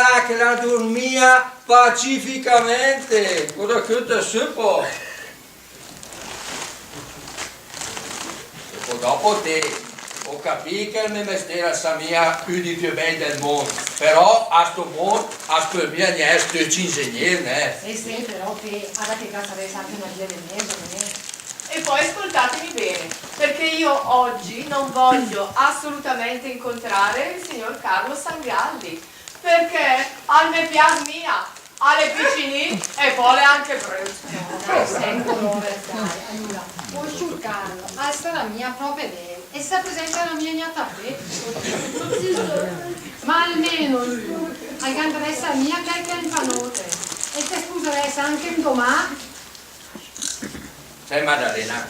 sa che la dormia pacificamente. Cosa che te supo? E dopo te ho capito che il mio mestiere sa mia più di più bello del mondo. Però a sto mondo, a sto mia non è sto ingegnere, né? Sì, però te, guarda che cazzo avessi anche una via del mezzo, non è? E poi ascoltatemi bene, perché io oggi non voglio assolutamente incontrare il signor Carlo Sangalli, perché al me piace mia, alle piccini e poi anche brutte. No, dai, sento l'ore, dai. Allora, puoi sciurcarlo, alza la mia proprio bene, e sta presente la mia gnata ma almeno lui, accanteresti la mia che è in panote, e ti sposeresti anche in domani. Sai Maddalena,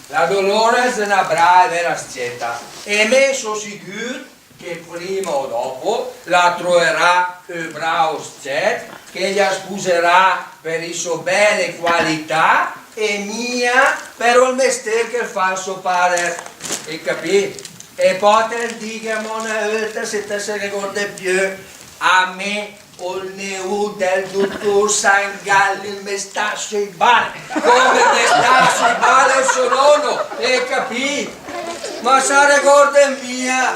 la Dolores è una brava e vera scelta e me sono sicuro che prima o dopo la troverà un bravo scelta che gli sposerà per le sue belle qualità e mia per il mestiere che fa suo padre. E capì? E poi te diciamo una volta se te si ricorda più a me il neo del dottor Sangalli mi sta sui bale come mi sta sui bale il suo nonno, e capì? Ma sa ricorda mia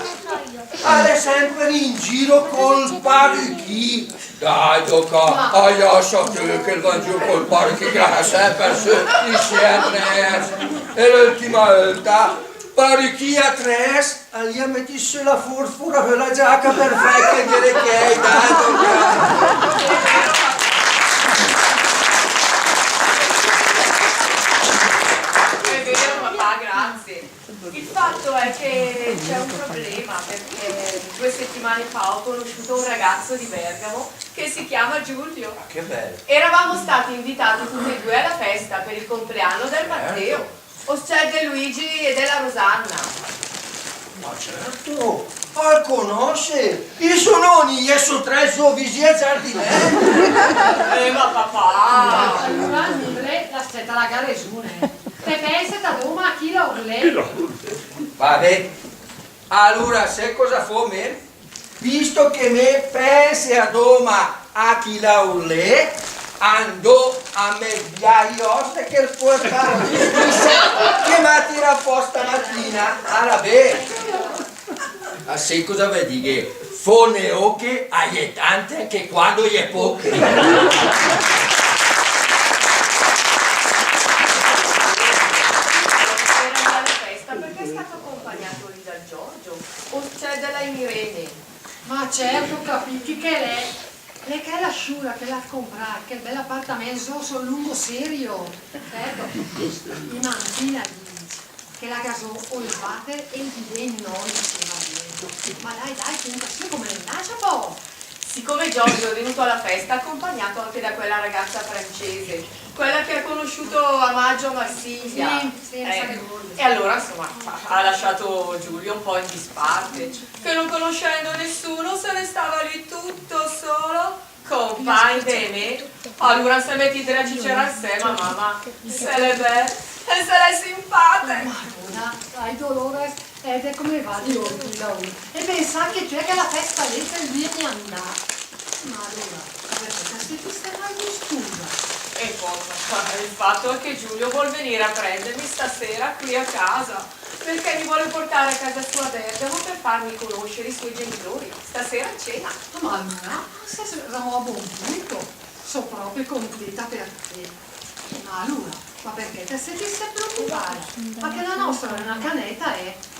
è sempre in giro col parrucchi. Dai Doca, lascia te che va giù col parrucchi che ha sempre su insieme. E l'ultima volta parrucchi a tres, gli ha messo la furfura per la giacca perfetta che hai dato. È vero papà, grazie. Il fatto è che c'è un problema, perché 2 settimane fa ho conosciuto un ragazzo di Bergamo che si chiama Giulio. Che bello. Eravamo stati invitati tutti e 2 alla festa per il compleanno del Matteo, ossia di Luigi e della Rosanna. Ma certo, ma conosce, i suoi nonni e su 3 suoi vicini giardinieri. Ma papà! Allora, Nivre, aspetta la garesune. Te pensi da Roma a chi la urlè? Vabbè, allora sai cosa fa me? Visto che me pensi a Roma a chi la urlè, andò a mediare oste che il portare che mi tira apposta mattina alla bene. Ma sai cosa vuol dire? Fone occhi hai tante che quando gli è poche. Perché è stato accompagnato lì dal Giorgio? O c'è della Irene? Ma certo, capisci che lei che è la sciura che l'ha comprato, che bel appartamento sul lungo serio. Certo, in mantina dice che la gasò o il water e il bidet non diceva bene. Ma dai, che come le lascia poi? Siccome Giorgio è venuto alla festa accompagnato anche da quella ragazza francese, quella che ha conosciuto a maggio a Marsiglia. Sì, sa che vuole. E allora insomma ha lasciato Giulio un po' in disparte, che non conoscendo nessuno se ne stava lì tutto solo, compagno di me. Allora se metti a cicera a sé, ma mamma, se le belle e se le simpatiche. Madonna, hai dolore ed è come va di oggi da uno. E pensa che c'è che la festa lì c'è il via di andare. Ma allora, perché se ti stai di studia? E poi il fatto è che Giulio vuol venire a prendermi stasera qui a casa, perché mi vuole portare a casa sua a Bergamo per farmi conoscere i suoi genitori stasera a cena. Ma allora, se siamo a buon punto, sono proprio contenta per te. Ma allora, ma perché te sei preoccupare? Ma che la nostra è una canetta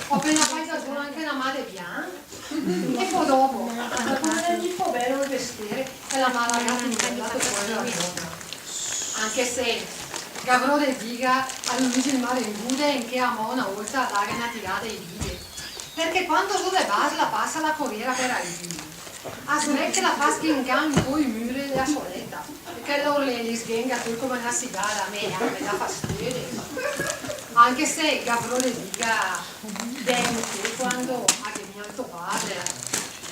ho appena fatto solo anche una madre bianca. E poi dopo, come gli fa bene il vestire e la mala ragazza mi ha dato fuori la donna. Anche se Gavrò de diga a Luigi il mare in Bude in che amo una volta daga una tirata di vide. Perché quando su le base la passa la corriera per arrivi. A che la fa sghenga in poi i muri della soletta. Perché loro le sghenga poi come una sigara, a me dà fastidio. Anche se Gavrò de diga dentro quando ha che mio tuo padre.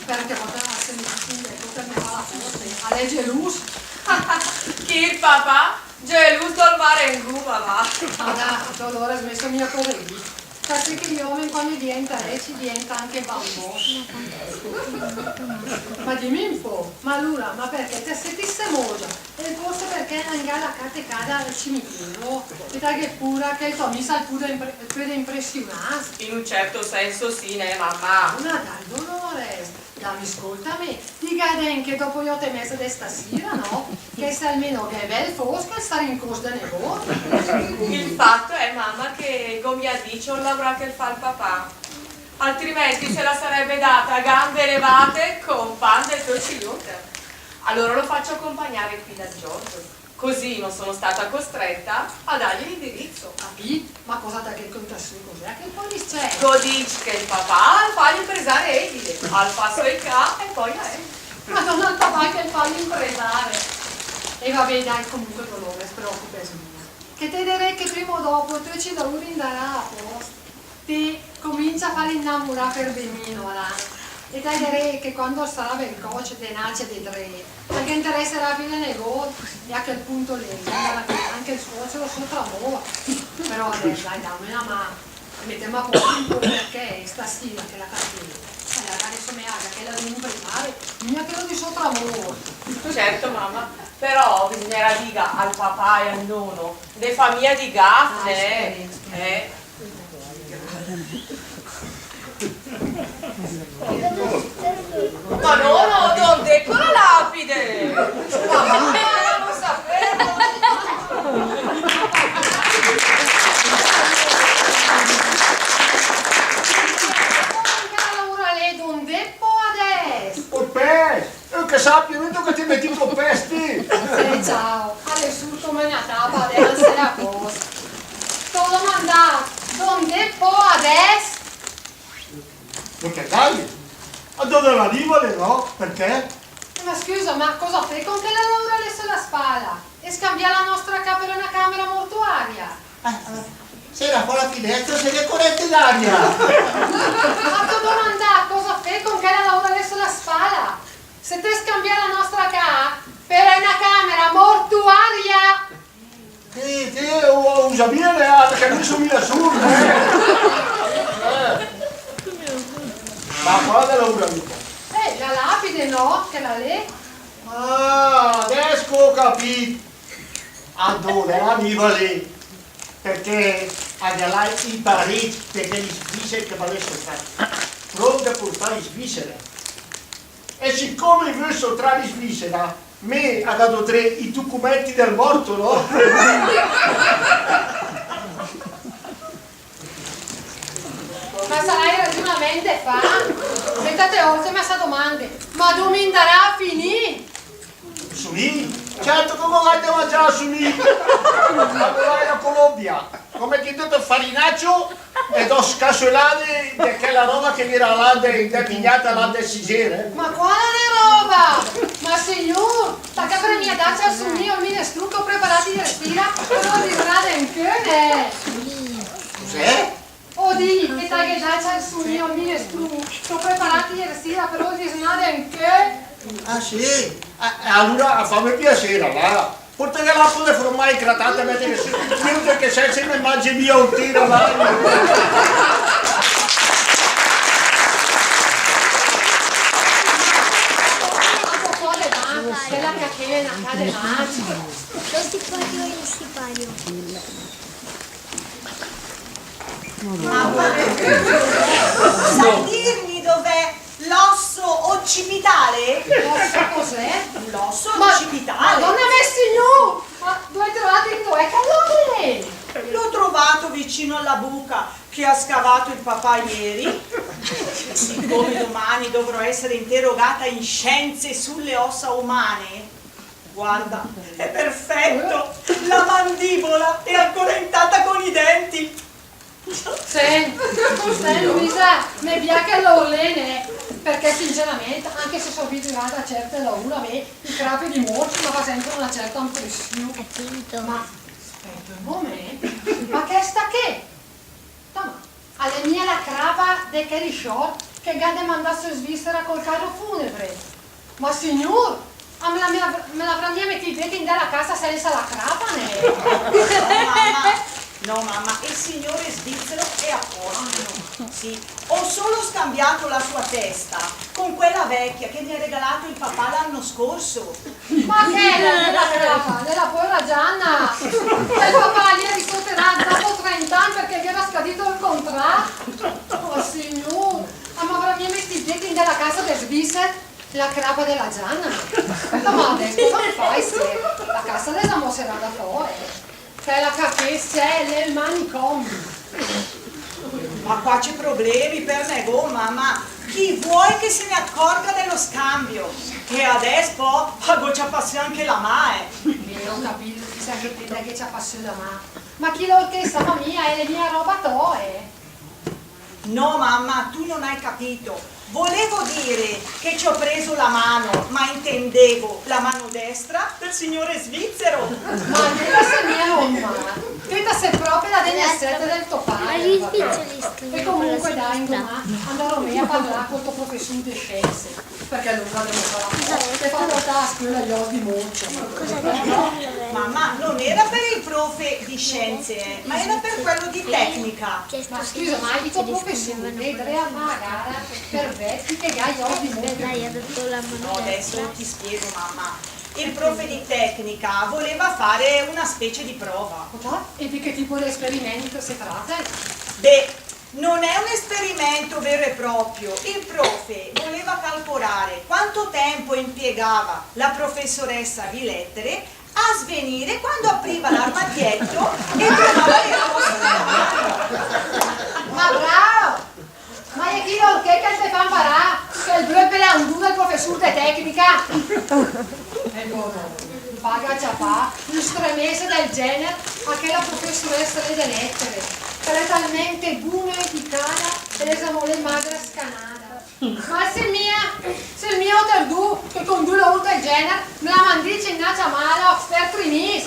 Perché poteva essere poteva fare la forza. A legge luz. Chi il papà? Geluto al mare in guba, va. Allora, ho smesso mia correre. Perché che gli uomini quando diventa ci diventa anche bambosi. Ma dimmi un po', ma allora, ma perché te sentisse moda? E forse perché non ha la catecada al cimitero? E da che pura che il tuo misa pure impressionante. In un certo senso sì, né, mamma? Una dal Dolores, dammi ascoltami, dica che dopo io te messa di stasera, no? Che se almeno che è bel fosco e stare in costa del negozio. Il fatto è, mamma, che come ha dice un lavoro che fa il papà. Altrimenti se la sarebbe data a gambe levate con pan del tociglione. Allora lo faccio accompagnare qui da Giorgio. Così non sono stata costretta a dargli l'indirizzo. Capì? Ma cosa da che conta su cos'è? Che poi c'è? Dice che il papà fa l'impresario edile, al passo il ca e poi a lei. Madonna il papà che fa l'impresare. E vabbè dai, comunque Dolores, preoccupes mia. Che te direi che prima o dopo tu ci da urindare a posto. Ti comincia a fare innamorare per bimino, là. E dai direi che quando sarà il coach te nasce di tre, anche interesserà fine negozio, e a quel punto lei, anche il suocero sopra muova. Però adesso dai, dammi una mano, mettiamo a posto un po' perché stasera che la cattiva, adesso mi haga che la devo impremare, mia che lo di sopra muova. Certo mamma, però bisognerà dire al papà e al nonno, de famiglia di Gaffne, Ma no, non decco la lapide! Mamma, non sapevo! Allora lei non deppo adesso! Polpes! Che sappia, vedo che ti metti polpesti! Ciao, adesso come una tapa deve essere a posto. Sto domandando, non deppo adesso? Perché dai? A dove la rivole, no? Perché? Ma scusa, ma cosa fai con che la Laura lì sulla spalla? E scambia la nostra capa per una camera mortuaria? Se era fuori la finestra, se che corrente d'aria! Ma ti domanda cosa fai con che la Laura lì sulla spalla? Se te scambia la nostra capa per una camera mortuaria? Ti usa bene, perché non sono mille assurdo, Ma qual è la ura amico? La lapide no, che la lì? Ah, adesso ho capito! A dove la rivole? Perché aveva i parenti perché gli svizzeri che volessero stare pronti a portare in Svizzera. E siccome io sottrarre in Svizzera, me ha dato tre i documenti del morto, no? Ma sarai ragionamento fa? Sentate oltre a questa domanda, ma dove andrà a finire? Suni? Certo come vai a mangiare a Suni? Quando vai a Colombia, come ti detto farinaccio e do scassolate di quella roba che viene là depignata là del Sigere. Ma quale roba? Ma signor, sta che per mia daccia al mio minestrucco preparati di respira, però di grande in chiene. Cos'è? Odì, che sta che daccia al mio minestrucco preparati di respira, però di grande in chiene. Ah sì? Allora fammi piacere, va. Portami la po' di formaggio grattato e metti che senza mi mangi via un tiro, va. Quella che cade magica. Lo stipario e il stipario. Sai dirmi dov'è l'osso occipitale? L'osso cos'è? L'osso Ma occipitale. Madonna mia signor! Ma dove trovate dove? Che L'ho trovato vicino alla buca che ha scavato il papà ieri. Siccome domani dovrò essere interrogata in scienze sulle ossa umane, guarda, è perfetto! La mandibola è ancora intatta con i denti. Senti Luisa, mi piace l'orlene, perché sinceramente, anche se sono abituata a certe lavoro, a me i crapi di morci mi fa sempre una certa impressione. Ma aspetta un momento, ma che sta che? No, alle mie la crapa de Kelly Shore che gade mandasse in Svizzera col carro funebre. Ma signor, me la prendiamo e ti vedi in della casa senza la crapa, ne? Mamma, No mamma, il signore svizzero è a posto. Sì, ho solo scambiato la sua testa con quella vecchia che mi ha regalato il papà l'anno scorso. Ma che è della povera Gianna? E il papà gli è risotterà dopo 30 anni perché gli era scadito il contratto. Oh signore, ma avrà mica messo i piedi nella casa del Svisser? La crapa della Gianna. Ma adesso cosa fai se la casa della moserà da fuori? C'è la caffè, il manicomio. Ma qua c'è problemi per me, mamma. Chi vuoi che se ne accorga dello scambio? Che adesso pago ci passi anche la mae. Io non capisco chissà che te che ci ha passato la mano. Ma chi l'ho chiesto fa mia è la mia roba toe. No mamma, tu non hai capito. Volevo dire che ci ho preso la mano, ma intendevo la mano destra del signore svizzero. Ma questa se mia mamma, questa se proprio la denesserata del tuo Ma gli padre. svizzeri E comunque dai, indomani andrò a parlare con il tuo professore di scienze, perché lui la deve fare. Ti fa portare a scuola gli occhi di moccia. Mamma, non era per il profe di scienze, ma era per quello di tecnica. Ma scusa, ma il tuo professore vedrà una gara per vecchi che ha gli occhi di moccia. Dai, ha dato la No, mano adesso destra. ti spiego mamma. Il profe di tecnica voleva fare una specie di prova. E di che tipo di esperimento si tratta? Beh, non è un esperimento vero e proprio. Il profe voleva calcolare quanto tempo impiegava la professoressa di lettere a svenire quando apriva l'armadietto e trovava le cose nella mano. Ma bravo! Ma è chi lo che ti fa imparare? Che il blu per l'anduno il professore di tecnica? E buono, paga già fa un stremese del genere a che la professoressa delle lettere, che è talmente buona e piccara e le amore madre scanata. Ma se il mio terdù che con due volte del genere me la mandice in naccia mala per primis.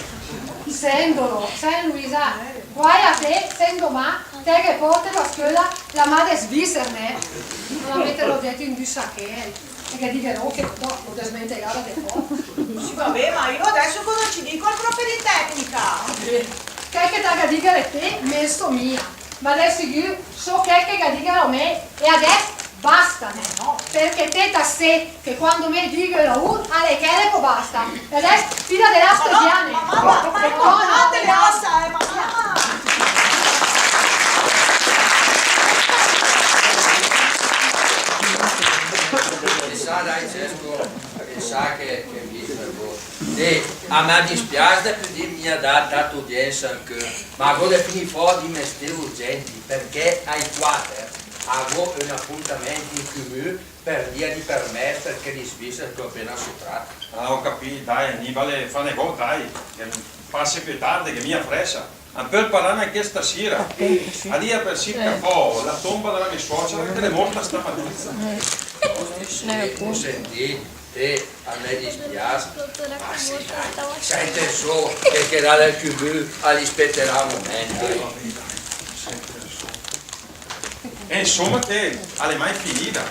Sendolo, San Luisa, guai a te, sendo ma, te che porti la scuola la madre svizzerne. Non la metterò detto in due sacche, e che dicono che no, lo desmentegare del po'. Sì, vabbè, ma io adesso cosa ci dico al profe di tecnica? Che t'ha dico te, messo mia. Ma adesso io so che dicono me, e adesso basta, no? Perché te da sé che quando mi dicono alle che le basta. E adesso fila della studiane. Ma te basta, mamma! Sa dai Cesco, sa che mi fermo. A me dispiace perché mi ha dato udienza anche, ma voglio finire fuori di mestieri urgenti perché ai quater avevo un appuntamento in comune per via di permesso perché gli svizzeri che ho appena sottratto. Ah, ho capito, dai, Annibale, fa ne go, dai, che passa più tardi, che mi affressa. Un po' parlare anche stasera. A dire per circa po', la tomba della mia suocera che è morta stamattina. Ho sentito, e a me dispiace, ma sì, dai, sente so che là del comune aspetterà un momento. E insomma che alle mai finita.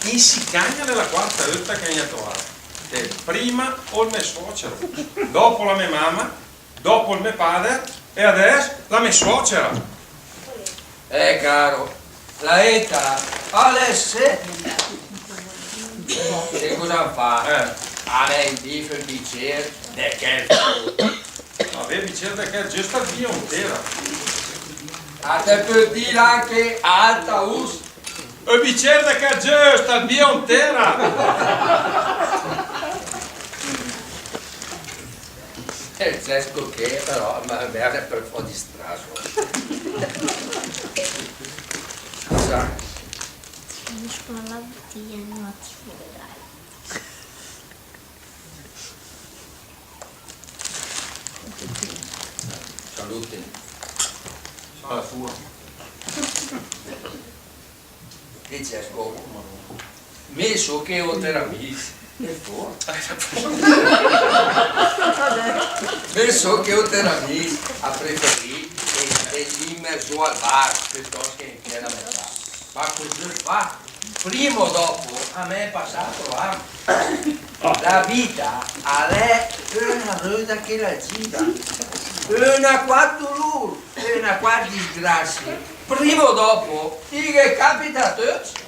In si cagna nella quarta volta che mi ha trovato. Prima ho il mio suocero, dopo la mia mamma, dopo il mio padre e adesso la mia suocera. Caro, la ETA adesso che cosa fa? A me il bife il bicchiere de che Vabbè, mi cerca che è giusto via intera. a te per dire anche alta us. E mi cerca che è giusto via intera. Il Cesco che però ma è per un po' di straso. Sa. Finiscono la bottiglia in un attimo, vedrai. Salute. Alla sua. Che Cesco? Messo che ho terapia. Penso che ho terapia a preferire e immerso al bar piuttosto che in piena metà. Ma cosa fa? Prima o dopo a me è passato, la vita è una roda che la gira, una quattro lur, una quattro disgrazie, prima o dopo, che capita a tutti.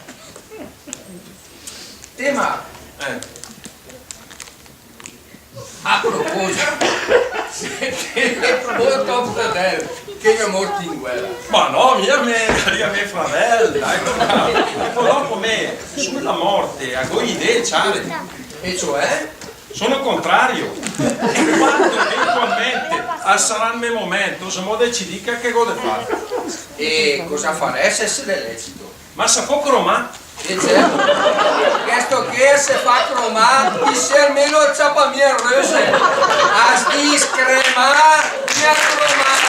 Tema, a proposito, siete molto fratelli che è morto in guerra. Ma no, mia fratelli, ecco, e poi dopo me, sulla morte, a voi idee, ciale. E cioè? Sono contrario. E quando eventualmente sarà il mio momento, se mo decidica che cosa fare. E cosa faresti se l'esito? Ma se può cromà? E certo, questo che se fa cromare, se almeno il ciappa mia rose, a discremare, mia cromare.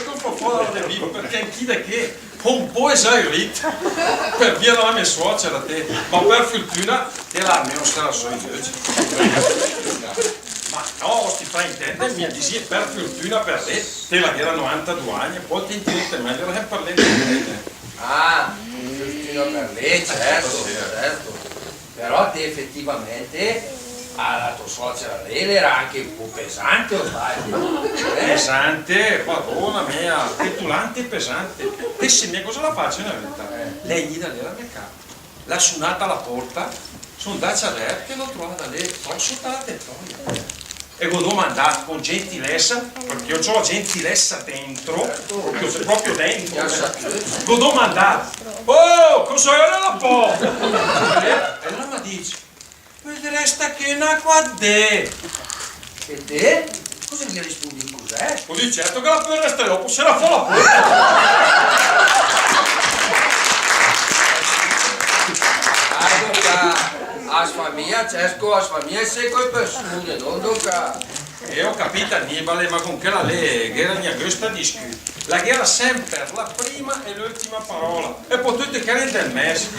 Un po' fuori da vivo, perché anch'io che un po' esaurito per via della mia suocera te, ma per fortuna te la almeno se la so io. Ma no, ti fa intendere, mi dici per fortuna per te la era 92 anni, poi ti intendete meglio che per lei intendete. Ah, giustino per lei, certo, certo. Però te effettivamente la tua suocera lei era anche un po' pesante o sbaglio? Pesante, padrona mia, petulante e pesante. E se mia cosa la faccio nella vita? Lei gli dà lei la mia capo. L'ha suonata alla porta, sono andato a vedere che l'ho trovata lei, ho sotto la tettoia. E l'ho domandato con gentilezza, perché io ho la gentilezza dentro, proprio dentro. L'ho domandato, oh, cosa era la porta? E allora mi dice, vedresta che è una quadè. E te? Cosa gli rispondi? Cos'è? Ho detto certo che la puoi restare dopo, se la fa la porta. A famiglia, Cesco, a famiglia sei coi persone, non tocca. E ho capito Annibale, ma con quella lei, che era mia questa discussione. La era sempre la prima e l'ultima parola. E poi tutte che erano del mese.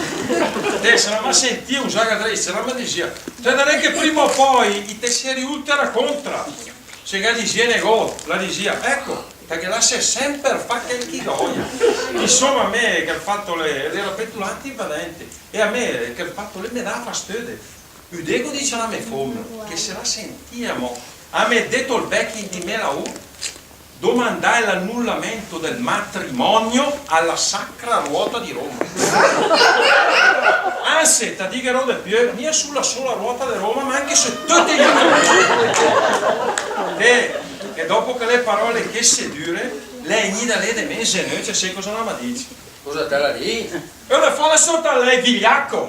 Te se la ma sentia usare lei, se la ma diceva, te non è che prima o poi i tesseri ultra contra. Se che diceva nego, la diceva, ecco, perché la sei sempre fatta il chidoia. Insomma a me che ha fatto le petulante invadente e a me che ha fatto le me dà fastidio. Udego dice alla me fome che se la sentiamo a me detto il vecchio di me la U domandai l'annullamento del matrimonio alla Sacra Ruota di Roma. Anzi, ti dico di più, non sulla sola ruota di Roma, ma anche su tutti gli altri. E dopo che le parole che si dure, lei gli dà lei di mese e noi ci sai cosa non mi dice. Cosa te la dici? E le fa sotto a lei, vigliacco!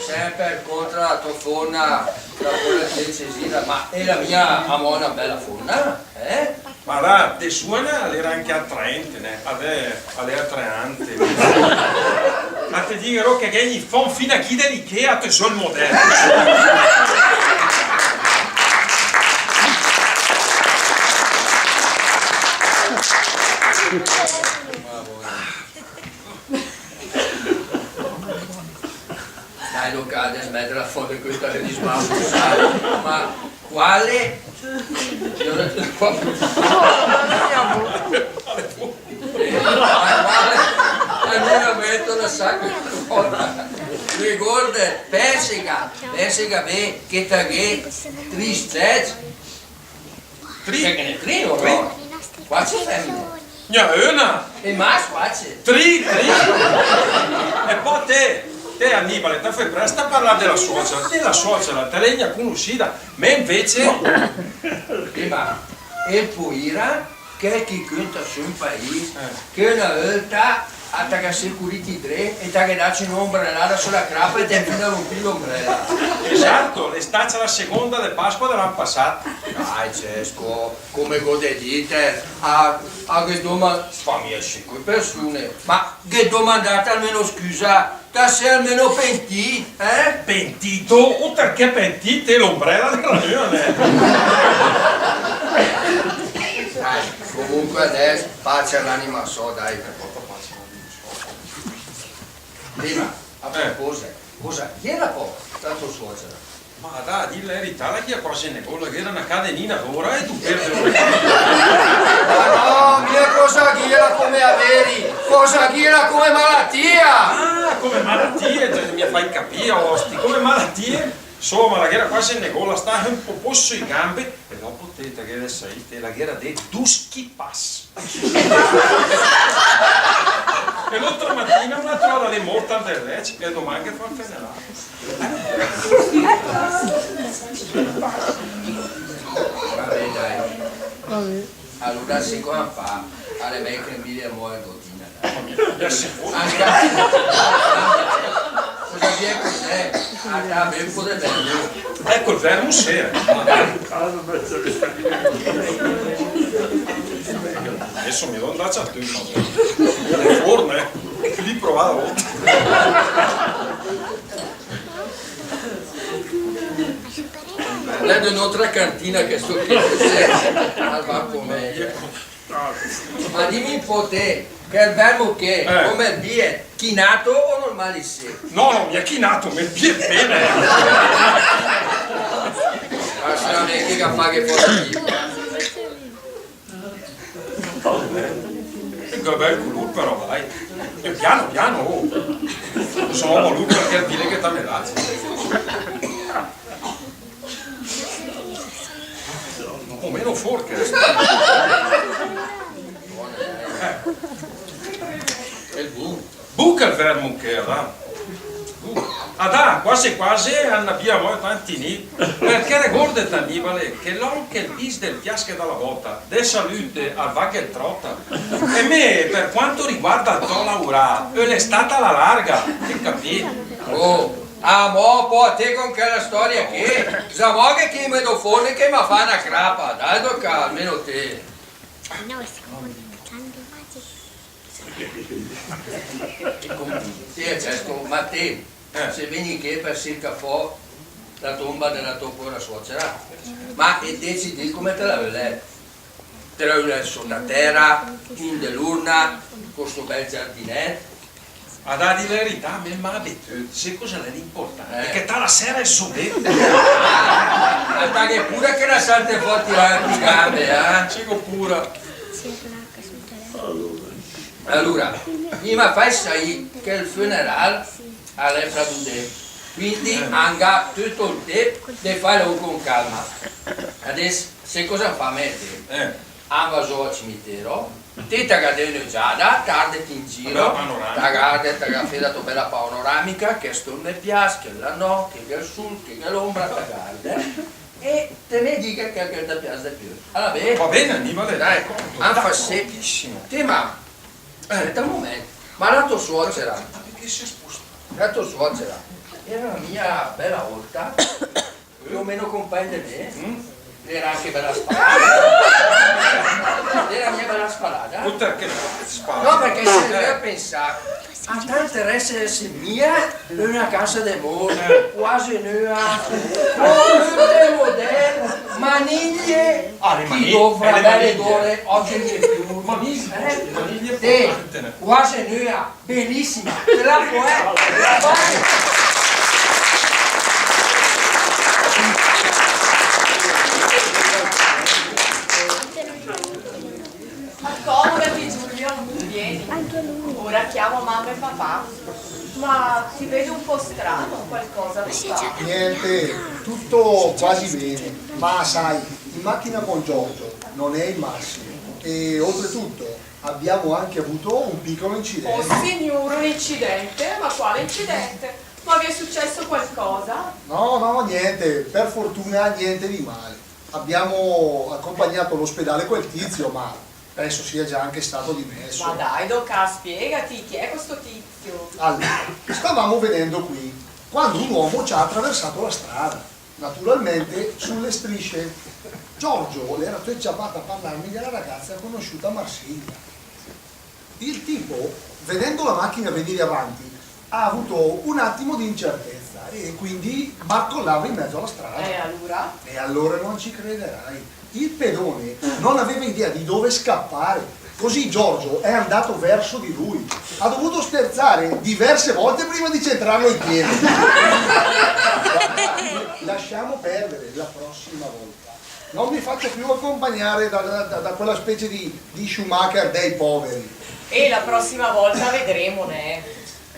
Sempre contro la tua forna, la quella Cesina, ma è la mia amo una bella forna, eh? Ma là, te suona era anche attraente, né? Era attraente. Ma ti dico che gli fa fino a chi dell'Ikea te sono il modello. Dai Luca, adesso mettere la foto di questa che ti sbavano, ma quale? Almeno metto la sacca di foto. Ricorda, pensica beh, che taghe, tristezza. Che ne trino, no? Qua c'è femmina. Ja, una! E mas qua c'è. Tri! E poi te Annibale, ti fai presto a parlare della suocera. Della suocera, te l'hai conosciuta, ma invece... Ma e poi era che chi conta su un paese che una volta a che security 3 e che darci un'ombrellata sulla crapa e te fino a rompere l'ombrella. Esatto, l'estate la seconda del Pasqua dell'anno passato. Dai Cesco, come gode dite a che domanda, fammi 5 persone, ma che domandate almeno scusa, che sei almeno pentito, eh? Pentito? O perché pentito è l'ombrella del ragione? Dai, comunque adesso pace all'anima so, dai. Prima, a proposito, cosa? Chi era poi la tua suocera? Ma dai, di la verità, la chia quasi ne colla che era una cadenina d'ora e tu perdi Ma no, mia cosa ghira come averi, cosa ghira come malattia. Ah, come malattie, mi fai capire, osti, come malattie. Insomma, la guerra quasi ne colla, sta un po' posso i gambe e dopo te che ne sai, te la guerra dei duschi pass. E l'altra mattina una trova di morta del lecce e domani che fa il funerale. Vabbè dai. Allora si come fa alle vecchie invidia muore dotina. Anche cosa vi è con te? A te un po' del bello. Ecco il vermo sera. Adesso mi do andare a tu, le forme, lì provavo. Lei è un'altra cantina che sto qui al banco meglio. Ma dimmi un po' te, che il verbo che come il bie, chinato o normalissimo? No, non mi è chinato, mi è bene. Ma se non è che fa che fuori io. Che bel culo però, dai. E piano piano, oh. Sono voluto perché il file che ti me dà. O meno forche. E il boom. Buca il vermo che era. Ah da, quasi quasi abbiamo tanti ni, perché ricorda Annibale che l'onche il bis del fiasche dalla botta, de salute al vacca e trotta. E me, per quanto riguarda il Tolaura, è stata la larga, che capì? Oh, mo po' a te con quella storia che Samo che mi do fuori che mi fa una crapa, dai tocca almeno te. No, stiamo facendo Sì, certo, ma te, se vieni che per circa po' la tomba della tua povera suocera, ma e decidi come te la vuoi? Te la vuoi sotto terra, in dell'urna, con sto bel giardinetto? A da di verità, me ma detto, se cosa è l'importante? Che ta la sera è subito. Ma che pure che la salte forti le gambe, eh? Cico pura. Allora, prima fai sai che il funerale è fra 2 tempi, quindi anga tutto il tempo di farlo con calma. Adesso, se cosa fa mettere? Anvaso al cimitero, te ti gadeno già, tardi in giro, ti guardi, ti fai la tua bella panoramica, che sto mi piace, che la no, che il sul, che l'ombra, ti guardi. E te ne dica che ti piace di più. Allora, Va bene, Annibale, dai, fa sempliceissimo. te ma, aspetta un momento, ma la tua suocera, Perché si è spostato? la tua suocera, era la mia bella volta, più o meno compagna di me, era anche bella spalata, era la mia bella spalata. Perché spara? No, perché se devi pensare, a te interessa essere mia in una casa di mode, quasi nuova, con tutte moderne, maniglie, ti dovrà belle d'ore, oggi non c'è più. Maniglie Te, portantene. quasi nuova, bellissima, te la puoi. Accomodati Giulio, vieni. Ora chiamo mamma e papà. Ma ti vedo un po' strano, qualcosa non fa. Niente, tutto quasi bene, ma sai, in macchina con Giorgio non è il massimo e oltretutto abbiamo anche avuto un piccolo Oh incidente. signore, un incidente? Ma quale incidente? Ma vi è successo qualcosa? No, niente, per fortuna niente di male. Abbiamo accompagnato all'ospedale quel tizio, ma penso sia già anche stato dimesso. Ma dai, Doca, spiegati, chi è questo tizio? Allora, stavamo venendo qui quando un uomo ci ha attraversato la strada, naturalmente sulle strisce. Giorgio era ciabato a parlarmi della ragazza conosciuta a Marsiglia. Il tipo, vedendo la macchina venire avanti, ha avuto un attimo di incertezza e quindi barcollava in mezzo alla strada. Allora? E allora non ci crederai. Il pedone non aveva idea di dove scappare Così Giorgio è andato verso di lui. Ha dovuto sterzare diverse volte prima di centrarlo in piedi. Lasciamo perdere la prossima volta. Non mi faccia più accompagnare da quella specie di Schumacher dei poveri. E la prossima volta vedremo, ne?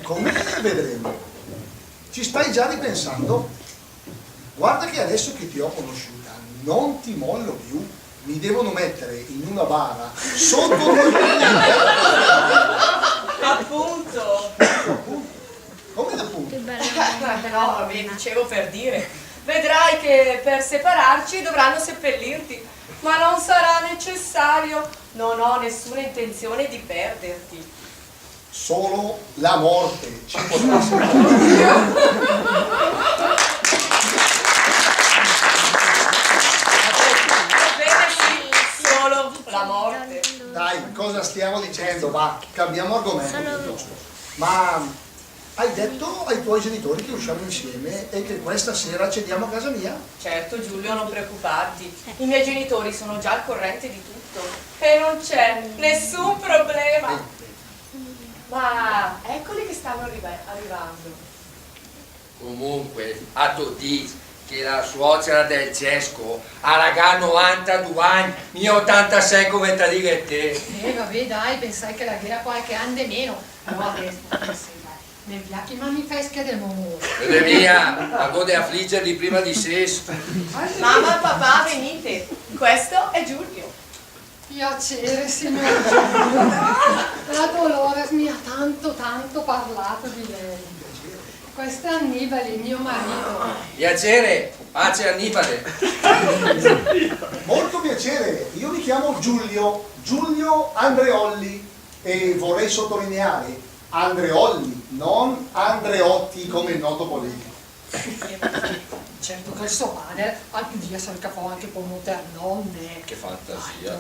Come vedremo? Ci stai già ripensando? Guarda che adesso che ti ho conosciuta non ti mollo più. Mi devono mettere in una bara sotto il Appunto. Come appunto? No, vi dicevo per dire. Vedrai che per separarci dovranno seppellirti, ma non sarà necessario. Non ho nessuna intenzione di perderti. Solo la morte ci potrà separare. La morte. Dai, cosa stiamo dicendo? Va, cambiamo argomento piuttosto. Ma hai detto ai tuoi genitori che usciamo insieme e che questa sera cediamo a casa mia? Certo Giulio, non preoccuparti. I miei genitori sono già al corrente di tutto e non c'è nessun problema. Ma eccoli che stanno arrivando. Comunque, a tutti che la suocera del Cesco ha raga 92 anni, mio 86 come ti dico te. Vabbè dai, pensai che la ghera qualche anno di meno. No, adesso, mi piace ma mi fai schede del momento. Vede mia, a gode affliggerli prima di ses. Mamma e papà, venite. Questo è Giulio. Piacere, signor Giulio. La Dolores mi ha tanto parlato di lei. Questo è Annibale, mio marito. Piacere, pace Annibale. Molto piacere, io mi chiamo Giulio Andreolli e vorrei sottolineare Andreolli, non Andreotti come il noto politico. Certo che il suo padre anche di essere capo anche con nonne. Che fantasia.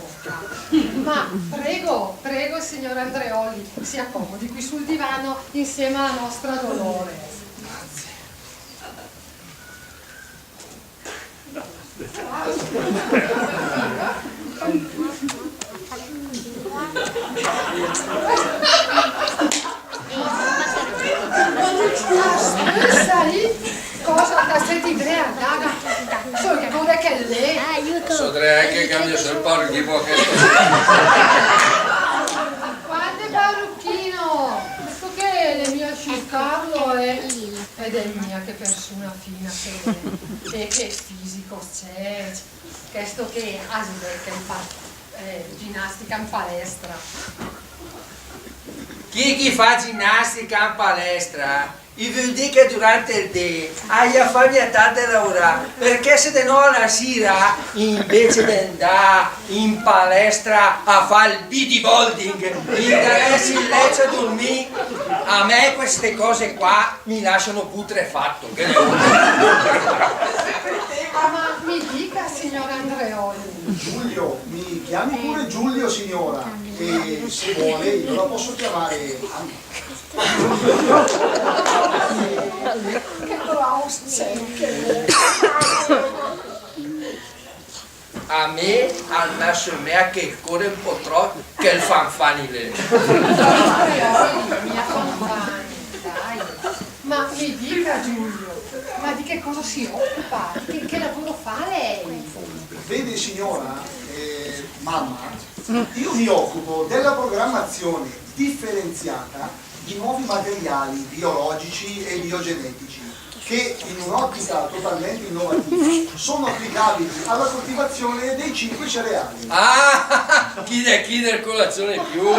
Ma prego signor Andreolli, si accomodi qui sul divano insieme alla nostra Dolores. Cosa da senti Andrea? Solo che cosa che lei? So anche cambia sul parrucchino che Quante parrucchino? Questo che è il mio Carlo ed è mia che persona fina che fisico c'è. Questo che che fa ginnastica in palestra. chi fa ginnastica in palestra? I vuol dire che durante il day hai a fare tante lavorare, perché se no la sera invece di andare in palestra a fare il bodybuilding, interessi il letto a dormire, a me queste cose qua mi lasciano putrefatto. Ma mi dica signor Andreoli. Giulio, mi chiami pure Giulio signora e se vuole io la posso chiamare Anna. Che bravo sei. A me al naso me che il cuore un po' troppo che il fanfanile. Mia compagna, dai. Ma mi dica Giulio, ma di che cosa si occupa? Che lavoro fa lei? Vede signora, mamma, io mi occupo della programmazione differenziata di nuovi materiali biologici e biogenetici che in un'ottica totalmente innovativa sono applicabili alla coltivazione dei 5 cereali. Ah, chi del colazione più?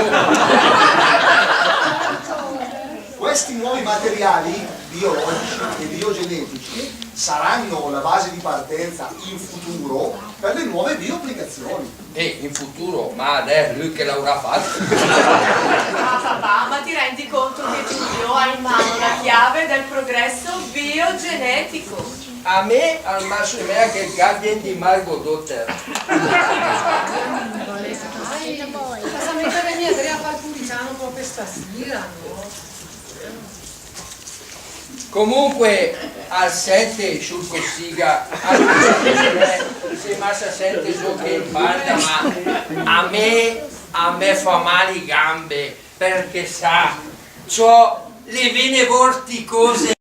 Questi nuovi materiali biologici e biogenetici saranno la base di partenza in futuro per le nuove bioapplicazioni. E in futuro, ma adesso lui che l'avrà fatto? Ah papà, ma ti rendi conto che Giulio ha in mano la chiave del progresso biogenetico? A me al massimo è che il gabbien di Margot Dotter. Cosa mettere mia Andrea a fare il puritano proprio stasera, no? Comunque al 7 sul Cossiga se massa 7 so che in banda, ma a me a me fa male le gambe perché sa, c'ho le vene vorticose